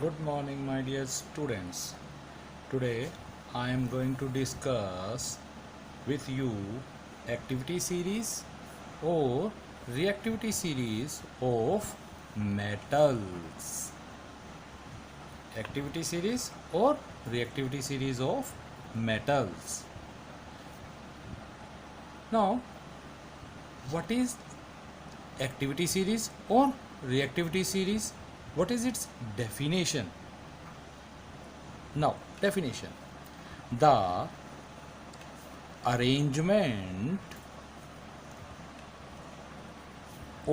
Good morning, my dear students. Today I am going to discuss with you activity series or reactivity series of metals. Activity series or reactivity series of metals. Now, what is activity series or reactivity series? What is its definition? Now, definition: the arrangement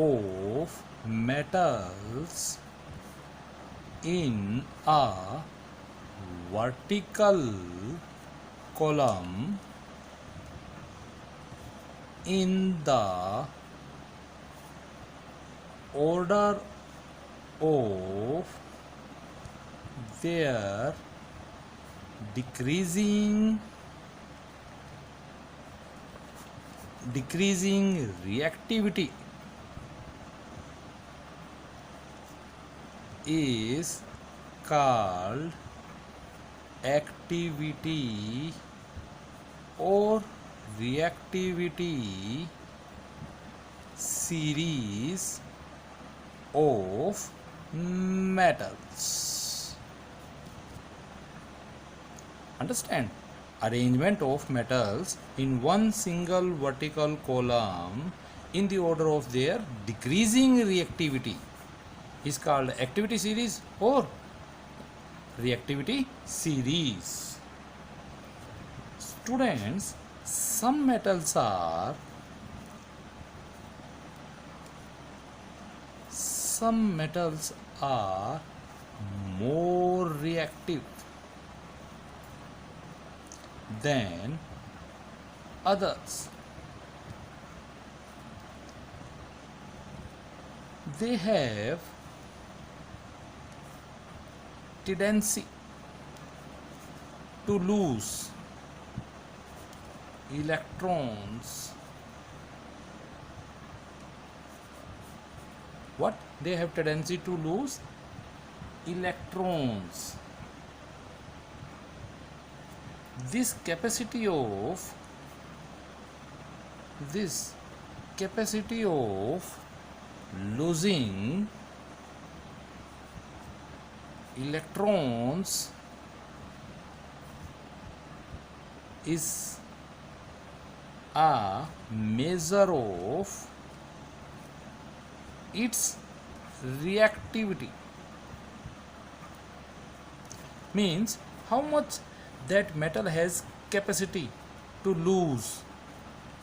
of metals in a vertical column in the order of their decreasing reactivity is called activity or reactivity series of metals. Understand? Arrangement of metals in one single vertical column in the order of their decreasing reactivity is called activity series or reactivity series. Students, some metals are more reactive than others. They have tendency to lose electrons. What? They have tendency to lose electrons. This capacity of losing electrons is a measure of its reactivity. Means how much that metal has capacity to lose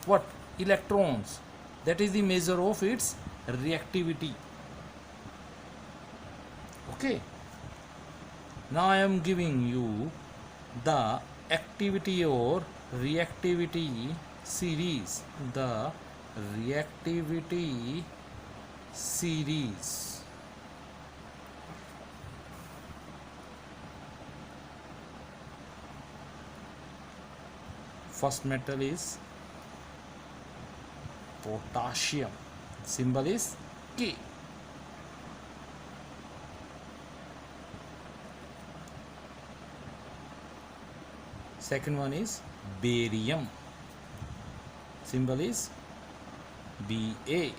what? Electrons. That is the measure of its reactivity. Okay. Now I am giving you the activity or reactivity series. The reactivity series. First metal is potassium. Symbol is K. Second one is barium. Symbol is Ba.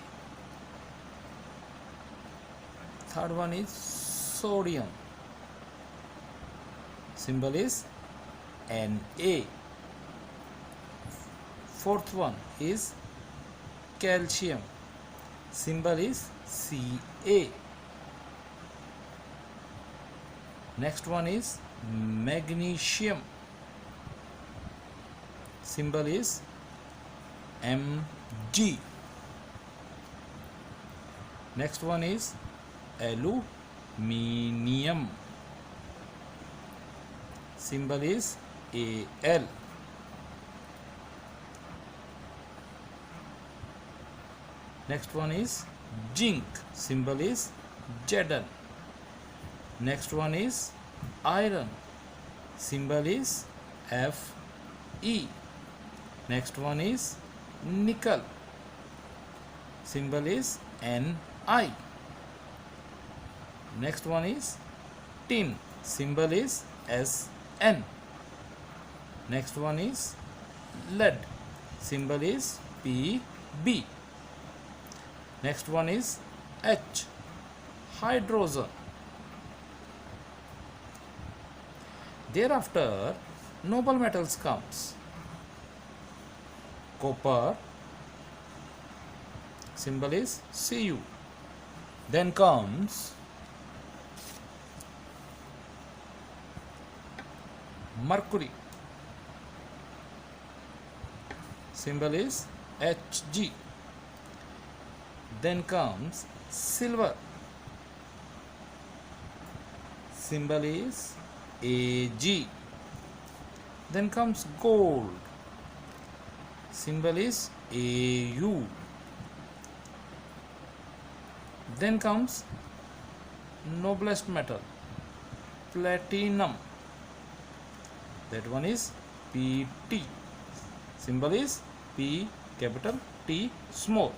Third one is sodium. Symbol is Na. Fourth one is calcium. Symbol is Ca. Next one is magnesium. Symbol is Mg. Next one is aluminium. Symbol is Al. Next one is zinc. Symbol is Zn. Next one is iron. Symbol is Fe. Next one is nickel. Symbol is Ni. Next one is tin, symbol is SN. Next one is lead, symbol is PB. Next one is H, hydrogen. Thereafter noble metals comes. Copper, symbol is Cu. Then comes mercury, symbol is Hg. Then comes silver, symbol is Ag. Then comes gold, symbol is Au. Then comes noblest metal, platinum. That one is Pt, symbol is P capital T small.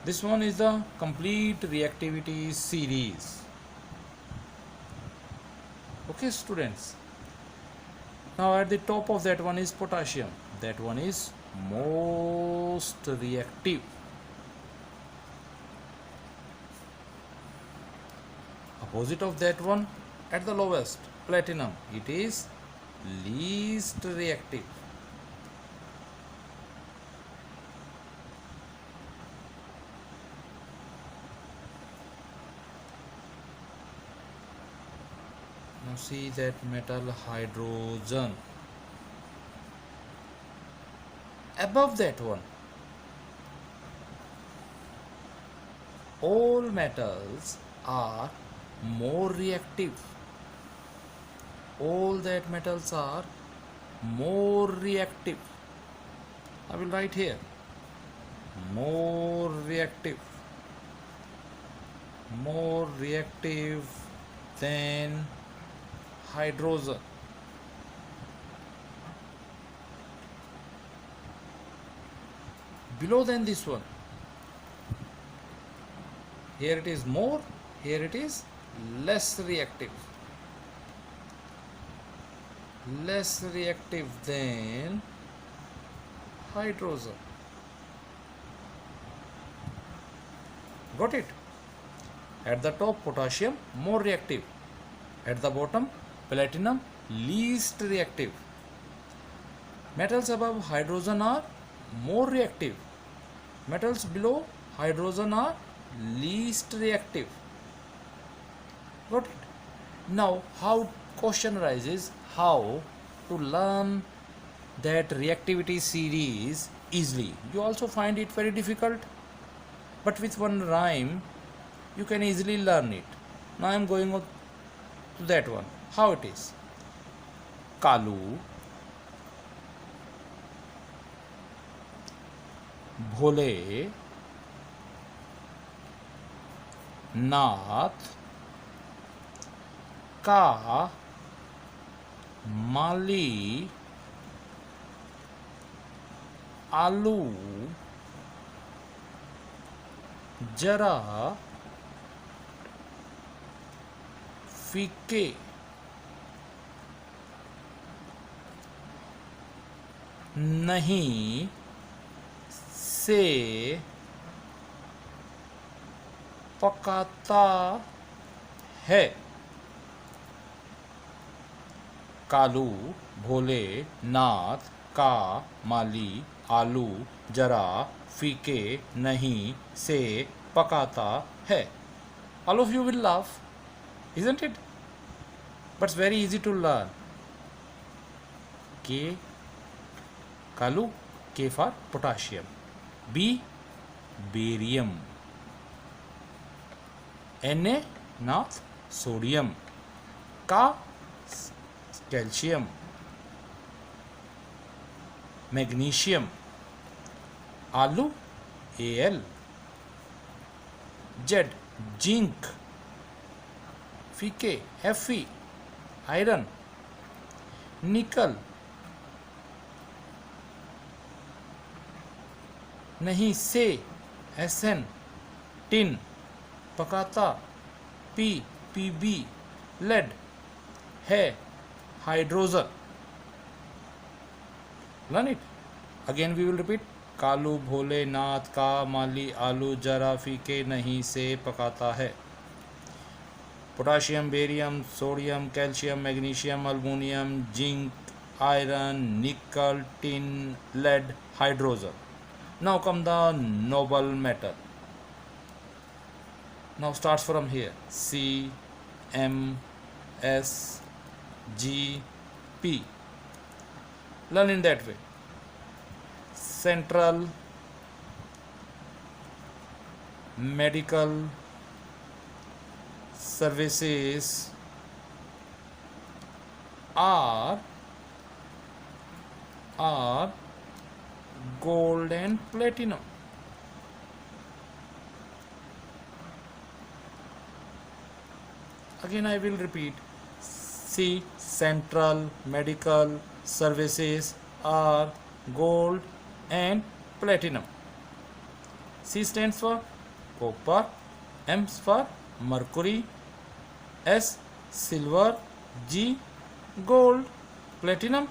This one is the complete reactivity series. Okay students, now at the top of that one is potassium. That one is most reactive. Opposite of that one, at the lowest, platinum, it is least reactive. Now see that metal hydrogen. Above that one, all metals are more reactive. All that metals are more reactive. I will write here, more reactive than hydrogen. Below than this one, here it is more, here it is less reactive than hydrogen. Got it? At the top, potassium more reactive. At the bottom, platinum least reactive. Metals above hydrogen are more reactive. Metals below hydrogen are least reactive. Got it? Now, how question arises, how to learn that reactivity series easily. You also find it very difficult, but with one rhyme you can easily learn it. Now I am going on to that one. How it is? Kalu, Bhole, Nath, Ka, Mali, Alu, Jara, फीके, नहीं, से, पकाता है। कालू, भोले, नाथ, का, माली, आलू, जरा, फीके, नहीं, से, पकाता है. All of you will laugh, isn't it? But it's very easy to learn. K, Kalu, K for potassium. B, barium. Na, Nath, sodium. Ka, calcium. Magnesium. Alu, Al. Z, zinc. Fe, Fe, iron. Nickel, नहीं, से, Sn, tin, पकाता, P, Pb, lead, है, hydrogen. Learn it. Again we will repeat. Kalu Bholenath का माली आलू जरा फीके नहीं से पकाता है. Potassium, barium, sodium, calcium, magnesium, aluminium, zinc, iron, nickel, tin, lead, hydrogen. Now come the noble metal. Now starts from here. C, M, S, G, P. Learn in that way. Central Medical Services are gold and platinum. Again I will repeat. C. Central Medical Services are gold and platinum. C stands for copper, M for mercury, S silver, G gold, platinum.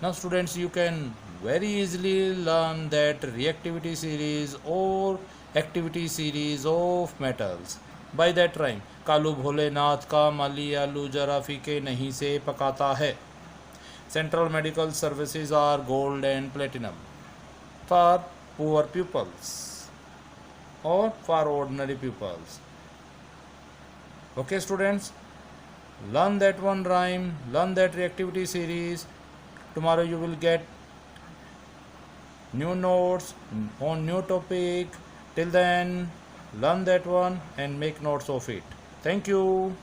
Now students, you can very easily learn that reactivity series or activity series of metals by that rhyme. Kalu Bholenath का माली आलू जरा फीके नहीं से पकाता है. Central medical services are gold and platinum for poor pupils or for ordinary pupils. Okay students, learn that one rhyme, learn that reactivity series. Tomorrow you will get new notes on new topic. Till then, learn that one and make notes of it. Thank you.